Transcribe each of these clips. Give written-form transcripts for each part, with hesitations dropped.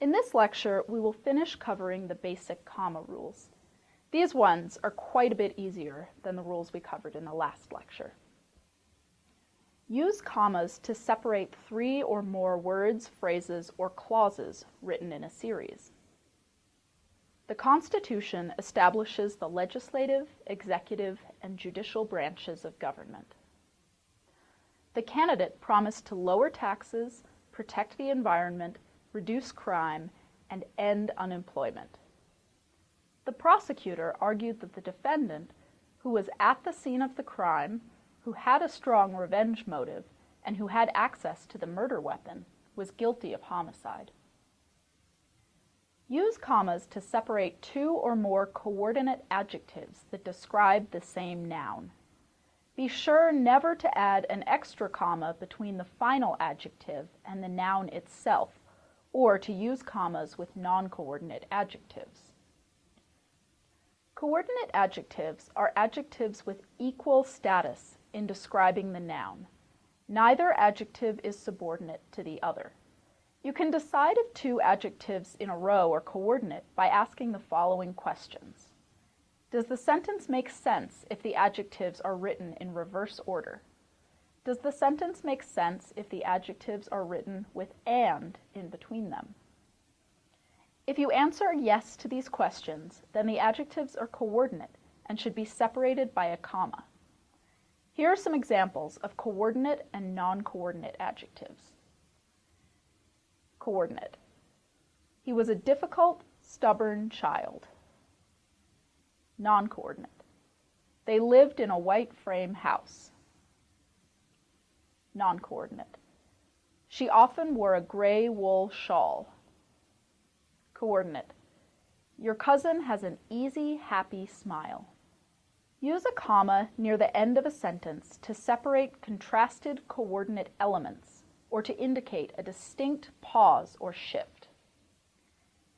In this lecture, we will finish covering the basic comma rules. These ones are quite a bit easier than the rules we covered in the last lecture. Use commas to separate three or more words, phrases, or clauses written in a series. The Constitution establishes the legislative, executive, and judicial branches of government. The candidate promised to lower taxes, protect the environment, reduce crime, and end unemployment. The prosecutor argued that the defendant, who was at the scene of the crime, who had a strong revenge motive, and who had access to the murder weapon, was guilty of homicide. Use commas to separate two or more coordinate adjectives that describe the same noun. Be sure never to add an extra comma between the final adjective and the noun itself, or to use commas with non-coordinate adjectives. Coordinate adjectives are adjectives with equal status in describing the noun. Neither adjective is subordinate to the other. You can decide if two adjectives in a row are coordinate by asking the following questions. Does the sentence make sense if the adjectives are written in reverse order? Does the sentence make sense if the adjectives are written with "and" in between them? If you answer yes to these questions, then the adjectives are coordinate and should be separated by a comma. Here are some examples of coordinate and non-coordinate adjectives. Coordinate. He was a difficult, stubborn child. Non-coordinate. They lived in a white frame house. Non-coordinate. She often wore a gray wool shawl. Coordinate. Your cousin has an easy, happy smile. Use a comma near the end of a sentence to separate contrasted coordinate elements or to indicate a distinct pause or shift.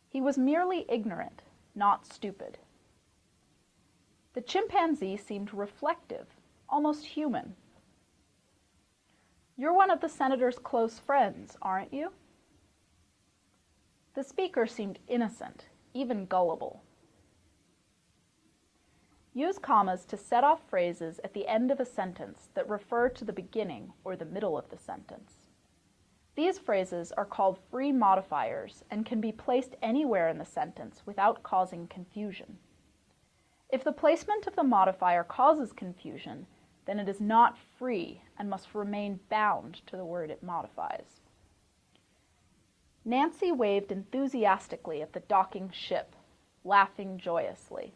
He was merely ignorant, not stupid. The chimpanzee seemed reflective, almost human. You're one of the senator's close friends, aren't you? The speaker seemed innocent, even gullible. Use commas to set off phrases at the end of a sentence that refer to the beginning or the middle of the sentence. These phrases are called free modifiers and can be placed anywhere in the sentence without causing confusion. If the placement of the modifier causes confusion, then it is not free and must remain bound to the word it modifies. Nancy waved enthusiastically at the docking ship, laughing joyously.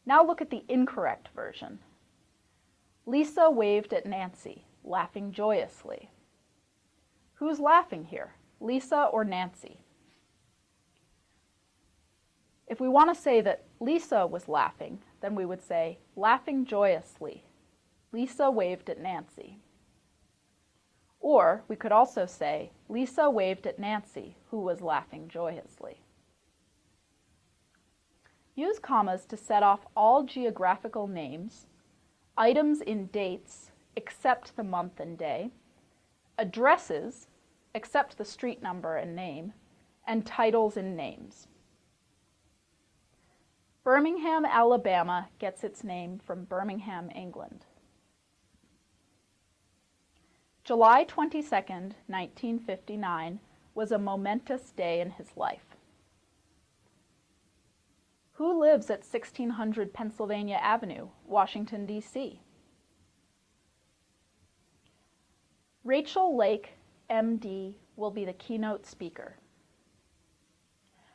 Now look at the incorrect version. Lisa waved at Nancy, laughing joyously. Who's laughing here, Lisa or Nancy? If we want to say that Lisa was laughing, then we would say, laughing joyously. Lisa waved at Nancy. Or we could also say, Lisa waved at Nancy, who was laughing joyously. Use commas to set off all geographical names, items in dates, except the month and day, addresses, except the street number and name, and titles in names. Birmingham, Alabama gets its name from Birmingham, England. July 22, 1959 was a momentous day in his life. Who lives at 1600 Pennsylvania Avenue, Washington, D.C.? Rachel Lake, M.D., will be the keynote speaker.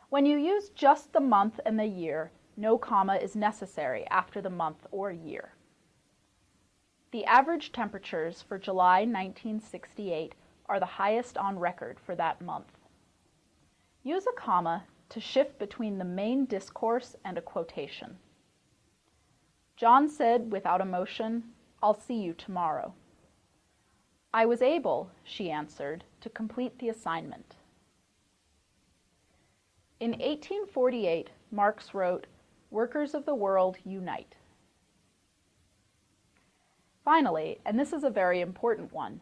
When you use just the month and the year, no comma is necessary after the month or year. The average temperatures for July 1968 are the highest on record for that month. Use a comma to shift between the main discourse and a quotation. John said without emotion, "I'll see you tomorrow." "I was able," she answered, "to complete the assignment." In 1848, Marx wrote, "Workers of the world, unite." Finally, and this is a very important one,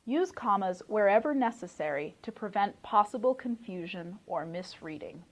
Use commas wherever necessary to prevent possible confusion or misreading.